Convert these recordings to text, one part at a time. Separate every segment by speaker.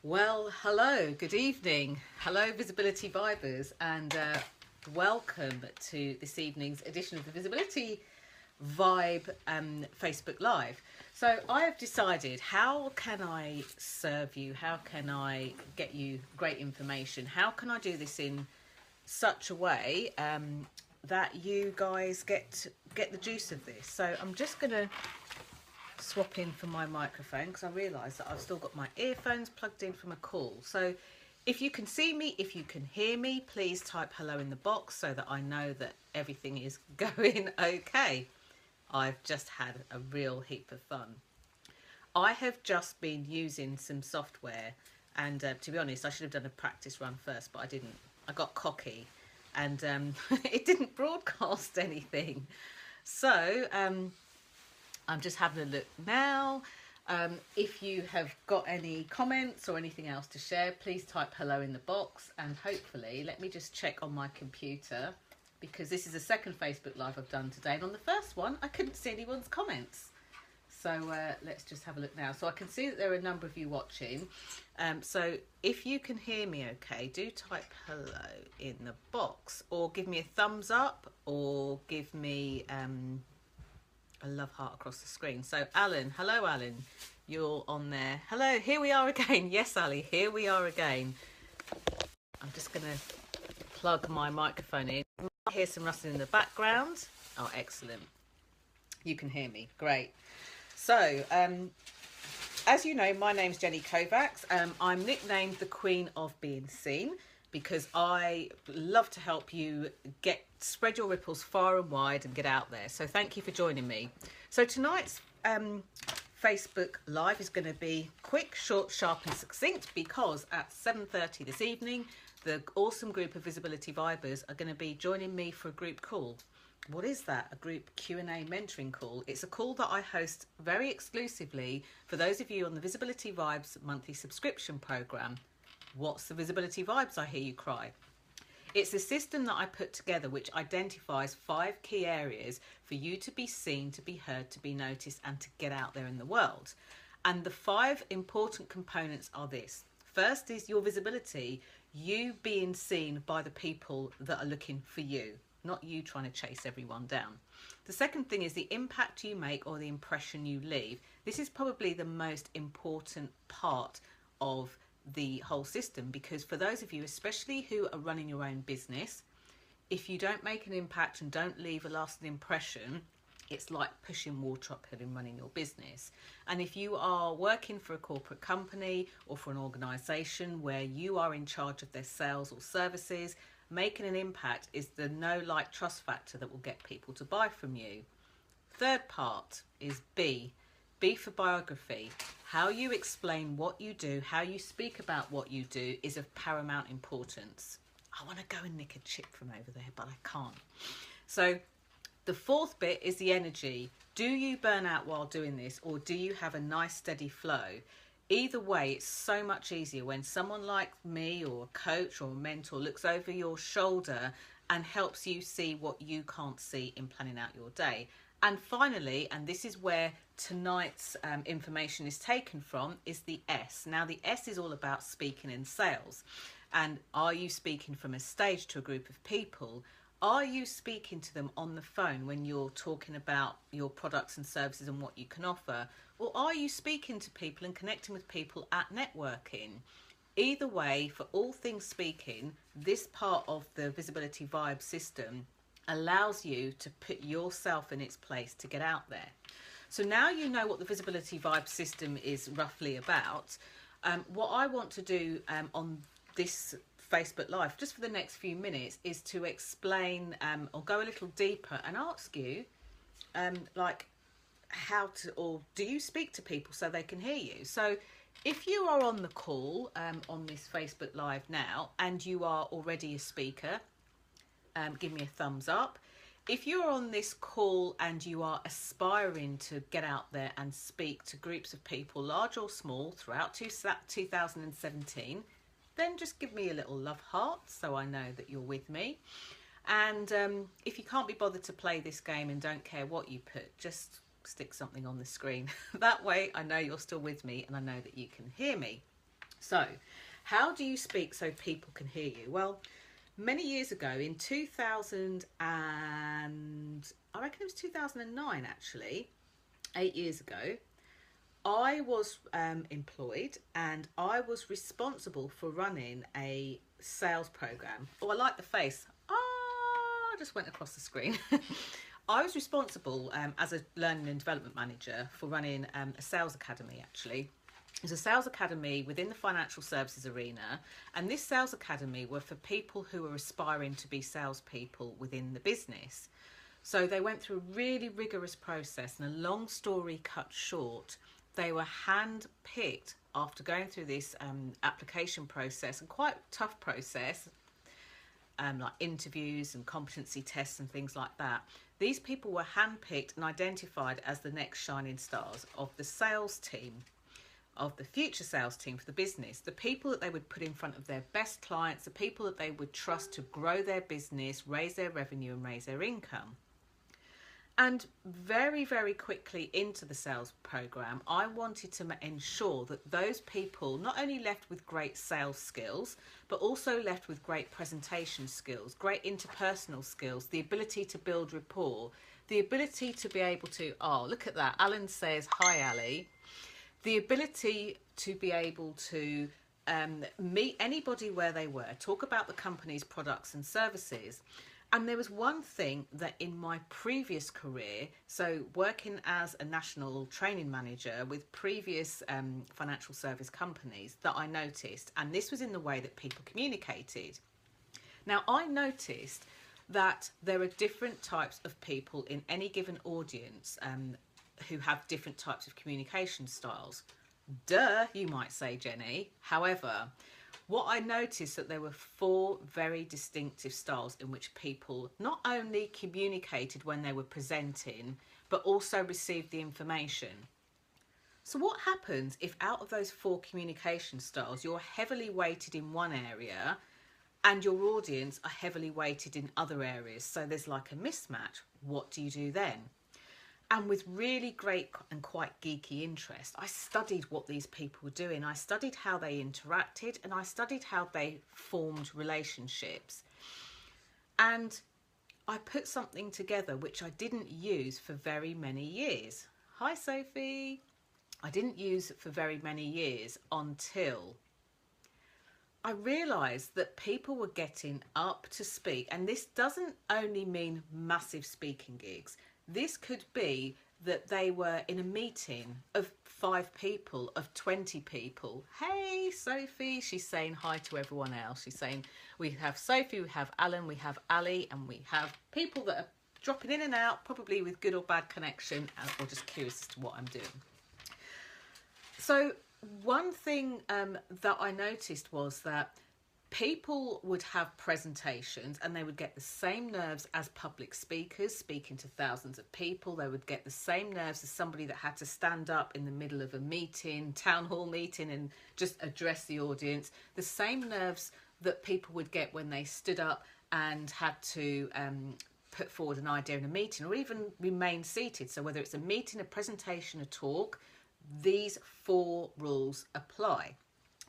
Speaker 1: Well, hello, good evening. Hello, Visibility Vibers, and welcome to this evening's edition of the Visibility Vibe Facebook Live. So I have decided, how can I serve you? How can I get you great information? How can I do this in such a way that you guys get the juice of this? So I'm just going to swap in for my microphone because I realise that I've still got my earphones plugged in from a call. So if you can see me, if you can hear me, please type hello in the box so that I know that everything is going okay. I've just had a real heap of fun. I have just been using some software, and to be honest, I should have done a practice run first, but I didn't. I got cocky and it didn't broadcast anything. So I'm just having a look now. If you have got any comments or anything else to share, please type hello in the box, and hopefully, let me just check on my computer, because this is the second Facebook Live I've done today, and on the first one I couldn't see anyone's comments. So let's just have a look now. So I can see that there are a number of you watching. So if you can hear me okay, do type hello in the box, or give me a thumbs up, or give me a love heart across the screen. So Alan, hello Alan, you're on there. Hello, here we are again. Yes, Ali, here we are again. I'm just going to plug my microphone in. You might hear some rustling in the background. Oh, excellent. You can hear me. Great. So, as you know, my name's Jenny Kovacs. I'm nicknamed the Queen of Being Seen because I love to help you spread your ripples far and wide and get out there. So thank you for joining me. So tonight's Facebook Live is going to be quick, short, sharp and succinct, because at 7:30 this evening, the awesome group of Visibility Vibers are going to be joining me for a group call. What is that? A group Q&A mentoring call. It's a call that I host very exclusively for those of you on the Visibility Vibes monthly subscription program. What's the Visibility Vibes, I hear you cry? It's a system that I put together which identifies 5 key areas for you to be seen, to be heard, to be noticed, and to get out there in the world. And the 5 important components are this. First is your visibility, you being seen by the people that are looking for you, not you trying to chase everyone down. The second thing is the impact you make or the impression you leave. This is probably the most important part of the whole system, because for those of you, especially who are running your own business, if you don't make an impact and don't leave a lasting impression, it's like pushing water uphill in running your business. And if you are working for a corporate company or for an organisation where you are in charge of their sales or services, making an impact is the know, like, trust factor that will get people to buy from you. Third part is B. B for biography. How you explain what you do, how you speak about what you do is of paramount importance. I want to go and nick a chip from over there, but I can't. So the fourth bit is the energy. Do you burn out while doing this, or do you have a nice steady flow? Either way, it's so much easier when someone like me or a coach or a mentor looks over your shoulder and helps you see what you can't see in planning out your day. And finally, and this is where tonight's information is taken from, is the S. Now, the S is all about speaking in sales. And are you speaking from a stage to a group of people? Are you speaking to them on the phone when you're talking about your products and services and what you can offer? Or are you speaking to people and connecting with people at networking? Either way, for all things speaking, this part of the Visibility Vibe system allows you to put yourself in its place to get out there. So now you know what the Visibility Vibe system is roughly about. What I want to do on this Facebook Live, just for the next few minutes, is to explain or go a little deeper and ask you like how to, or do you speak to people so they can hear you? So if you are on the call on this Facebook Live now and you are already a speaker, give me a thumbs up. If you're on this call and you are aspiring to get out there and speak to groups of people, large or small, throughout 2017, then just give me a little love heart so I know that you're with me. And if you can't be bothered to play this game and don't care what you put, just stick something on the screen. That way I know you're still with me and I know that you can hear me. So, how do you speak so people can hear you? Well, many years ago, in 2000 and I reckon it was 2009 actually, 8 years ago, I was employed and I was responsible for running a sales program. Oh, I like the face. I just went across the screen. I was responsible as a learning and development manager for running a sales academy actually. It was a sales academy within the financial services arena, and this sales academy were for people who were aspiring to be salespeople within the business. So they went through a really rigorous process, and a long story cut short, they were hand-picked after going through this application process, and quite tough process, like interviews and competency tests and things like that. These people were handpicked and identified as the next shining stars of the sales team, of the future sales team for the business, the people that they would put in front of their best clients, the people that they would trust to grow their business, raise their revenue and raise their income. And very, very quickly into the sales program, I wanted to ensure that those people not only left with great sales skills, but also left with great presentation skills, great interpersonal skills, the ability to build rapport, the ability to be able to, oh, look at that. Alan says, hi, Ali. The ability to be able to meet anybody where they were, talk about the company's products and services. And there was one thing that in my previous career, so working as a national training manager with previous financial service companies, that I noticed, and this was in the way that people communicated. Now, I noticed that there are different types of people in any given audience who have different types of communication styles. Duh, you might say, Jenny. However, what I noticed that there were 4 very distinctive styles in which people not only communicated when they were presenting, but also received the information. So what happens if out of those 4 communication styles, you're heavily weighted in one area and your audience are heavily weighted in other areas? So there's like a mismatch. What do you do then? And with really great and quite geeky interest, I studied what these people were doing. I studied how they interacted, and I studied how they formed relationships. And I put something together which I didn't use for very many years. Hi, Sophie. I didn't use it for very many years until I realised that people were getting up to speak. And this doesn't only mean massive speaking gigs. This could be that they were in a meeting of 5 people, of 20 people. Hey, Sophie, she's saying hi to everyone else. She's saying we have Sophie, we have Alan, we have Ali, and we have people that are dropping in and out, probably with good or bad connection, or just curious as to what I'm doing. So one thing that I noticed was that people would have presentations and they would get the same nerves as public speakers speaking to thousands of people. They would get the same nerves as somebody that had to stand up in the middle of a meeting, town hall meeting, and just address the audience. The same nerves that people would get when they stood up and had to put forward an idea in a meeting, or even remain seated. So whether it's a meeting, a presentation, a talk, these 4 rules apply.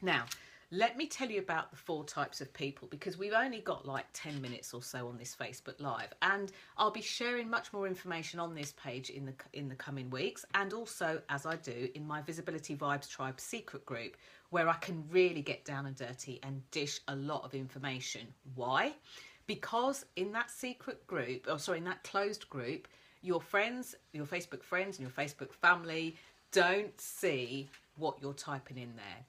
Speaker 1: Now, let me tell you about the 4 types of people, because we've only got like 10 minutes or so on this Facebook Live, and I'll be sharing much more information on this page in the coming weeks, and also, as I do, in my Visibility Vibes Tribe secret group, where I can really get down and dirty and dish a lot of information. Why? Because in that secret group, in that closed group, your friends, your Facebook friends and your Facebook family don't see what you're typing in there.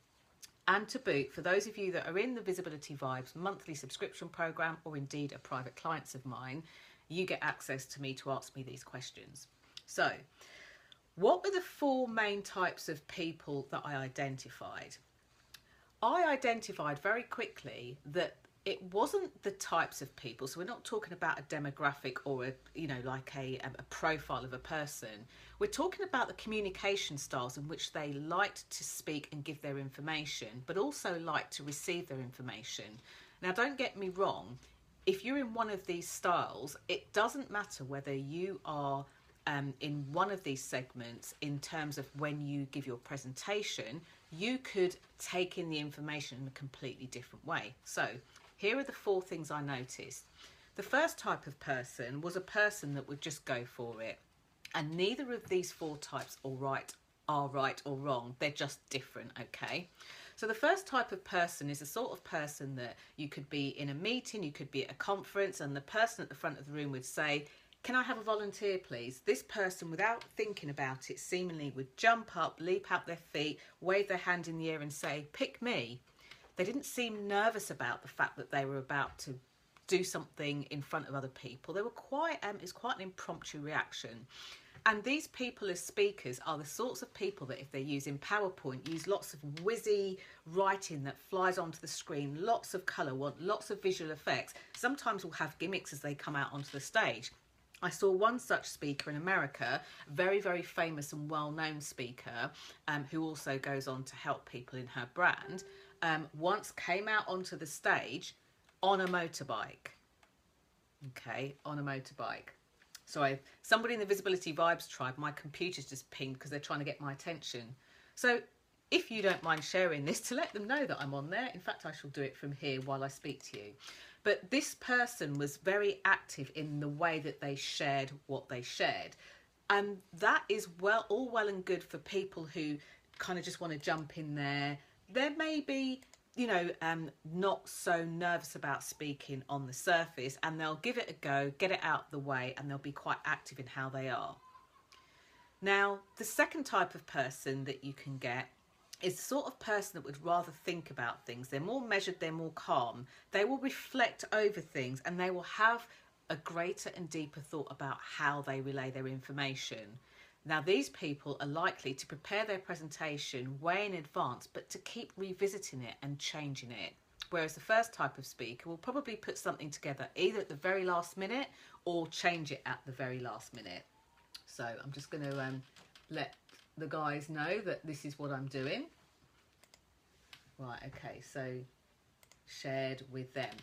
Speaker 1: And to boot, for those of you that are in the Visibility Vibes monthly subscription program, or indeed are private clients of mine, you get access to me to ask me these questions. So, what were the 4 main types of people that I identified? I identified very quickly that it wasn't the types of people, so we're not talking about a demographic or a profile of a person. We're talking about the communication styles in which they liked to speak and give their information, but also liked to receive their information. Now, don't get me wrong, if you're in one of these styles, it doesn't matter whether you are in one of these segments in terms of when you give your presentation. you could take in the information in a completely different way. So here are the 4 things I noticed. The first type of person was a person that would just go for it. And neither of these 4 types are right or wrong. They're just different, okay? So the first type of person is the sort of person that you could be in a meeting, you could be at a conference, and the person at the front of the room would say, "Can I have a volunteer, please?" This person, without thinking about it, seemingly would jump up, leap out their feet, wave their hand in the air and say, "Pick me." They didn't seem nervous about the fact that they were about to do something in front of other people. They were it's quite an impromptu reaction. And these people as speakers are the sorts of people that if they're using PowerPoint, use lots of whizzy writing that flies onto the screen, lots of colour, want lots of visual effects. Sometimes will have gimmicks as they come out onto the stage. I saw one such speaker in America, very, very famous and well-known speaker, who also goes on to help people in her brand, once came out onto the stage on a motorbike. Okay, on a motorbike. Sorry, somebody in the Visibility Vibes tribe, my computer's just pinged because they're trying to get my attention. So if you don't mind sharing this to let them know that I'm on there, in fact, I shall do it from here while I speak to you. But this person was very active in the way that they shared what they shared. And that is all well and good for people who kind of just want to jump in there. There may be, you know, not so nervous about speaking on the surface, and they'll give it a go, get it out the way, and they'll be quite active in how they are. Now, the second type of person that you can get is the sort of person that would rather think about things. They're more measured, they're more calm. They will reflect over things, and they will have a greater and deeper thought about how they relay their information. Now, these people are likely to prepare their presentation way in advance, but to keep revisiting it and changing it. Whereas the first type of speaker will probably put something together either at the very last minute or change it at the very last minute. So I'm just going to let the guys know that this is what I'm doing. Right, okay, so shared with them.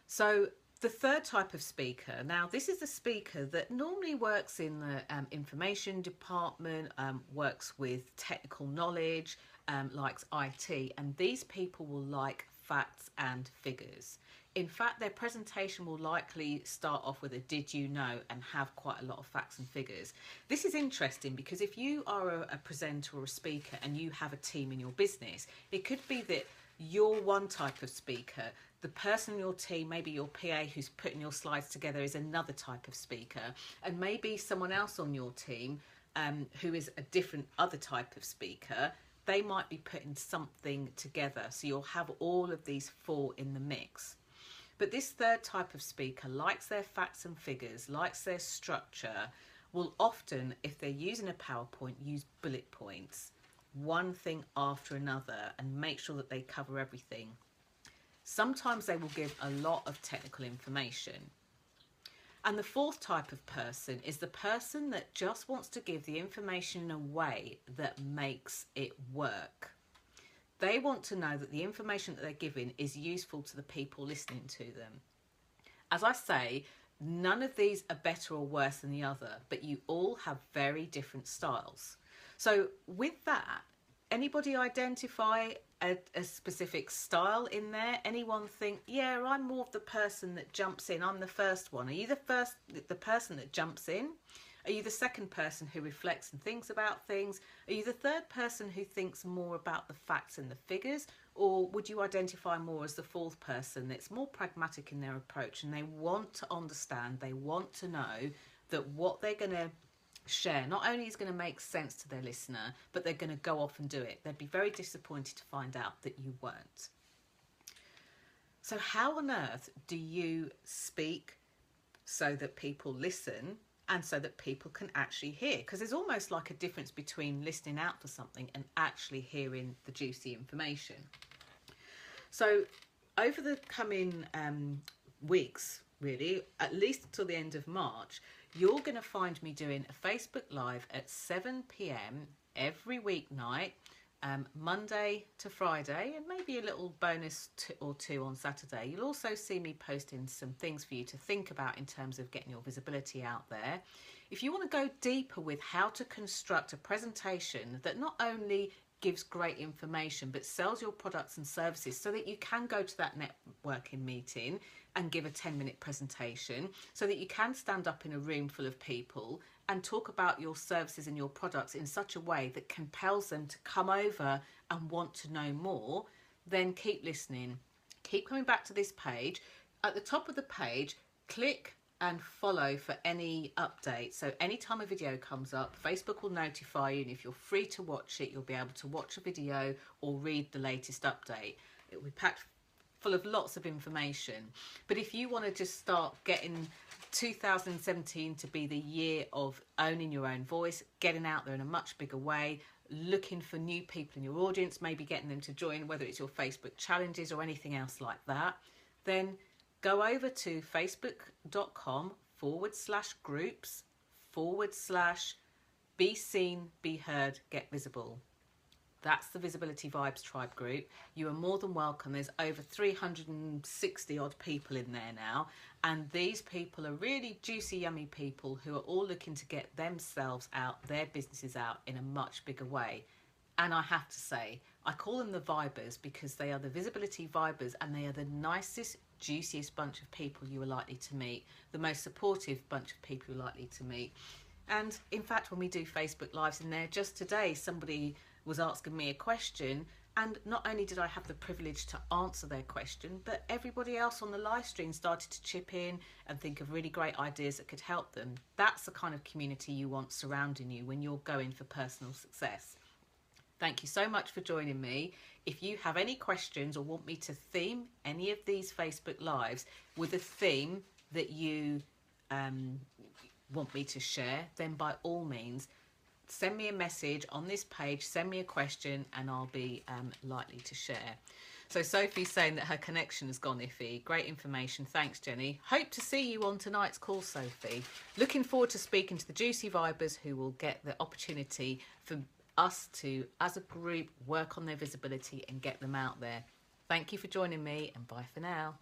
Speaker 1: So the third type of speaker, now this is the speaker that normally works in the information department, works with technical knowledge, likes IT, and these people will like facts and figures. In fact, their presentation will likely start off with a "did you know" and have quite a lot of facts and figures. This is interesting because if you are a presenter or a speaker and you have a team in your business, it could be that you're one type of speaker. The person in your team, maybe your PA who's putting your slides together, is another type of speaker, and maybe someone else on your team who is a different other type of speaker, they might be putting something together. So you'll have all of these 4 in the mix. But this third type of speaker likes their facts and figures, likes their structure, will often, if they're using a PowerPoint, use bullet points, one thing after another, and make sure that they cover everything. Sometimes they will give a lot of technical information. And the fourth type of person is the person that just wants to give the information in a way that makes it work. They want to know that the information that they're giving is useful to the people listening to them. As I say, none of these are better or worse than the other, but you all have very different styles. So with that, anybody identify a specific style in there? Anyone think, yeah, I'm more of the person that jumps in, I'm the first one? Are you the person that jumps in? Are you the second person who reflects and thinks about things? Are you the third person who thinks more about the facts and the figures? Or would you identify more as the fourth person that's more pragmatic in their approach, and they want to understand, they want to know that what they're going to share not only is going to make sense to their listener, but they're going to go off and do it. They'd be very disappointed to find out that you weren't. So how on earth do you speak so that people listen and so that people can actually hear? Because there's almost like a difference between listening out for something and actually hearing the juicy information. So over the coming weeks, really, at least until the end of March, you're going to find me doing a Facebook Live at 7 p.m. every weeknight, Monday to Friday, and maybe a little bonus or two on Saturday. You'll also see me posting some things for you to think about in terms of getting your visibility out there. If you want to go deeper with how to construct a presentation that not only gives great information but sells your products and services so that you can go to that networking meeting and give a 10-minute presentation, so that you can stand up in a room full of people and talk about your services and your products in such a way that compels them to come over and want to know more, then keep listening. Keep coming back to this page. At the top of the page, click and follow for any updates. So anytime a video comes up, Facebook will notify you, and if you're free to watch it, you'll be able to watch a video or read the latest update. It will be packed full of lots of information. But if you want to just start getting 2017 to be the year of owning your own voice, getting out there in a much bigger way, looking for new people in your audience, maybe getting them to join, whether it's your Facebook challenges or anything else like that, then go over to facebook.com/groups/be seen, be heard, get visible. That's the Visibility Vibes Tribe group. You are more than welcome. There's over 360 odd people in there now. And these people are really juicy, yummy people who are all looking to get themselves out, their businesses out in a much bigger way. And I have to say, I call them the Vibers because they are the Visibility Vibers, and they are the nicest, juiciest bunch of people you are likely to meet, the most supportive bunch of people you're likely to meet. And in fact, when we do Facebook Lives in there, just today somebody was asking me a question, and not only did I have the privilege to answer their question, but everybody else on the live stream started to chip in and think of really great ideas that could help them. That's the kind of community you want surrounding you when you're going for personal success. Thank you so much for joining me. If you have any questions or want me to theme any of these Facebook Lives with a theme that you want me to share, then by all means, send me a message on this page, send me a question, and I'll be likely to share. So Sophie's saying that her connection has gone iffy. Great information. Thanks, Jenny. Hope to see you on tonight's call, Sophie. Looking forward to speaking to the Juicy Vibers who will get the opportunity for us to, as a group, work on their visibility and get them out there. Thank you for joining me, and bye for now.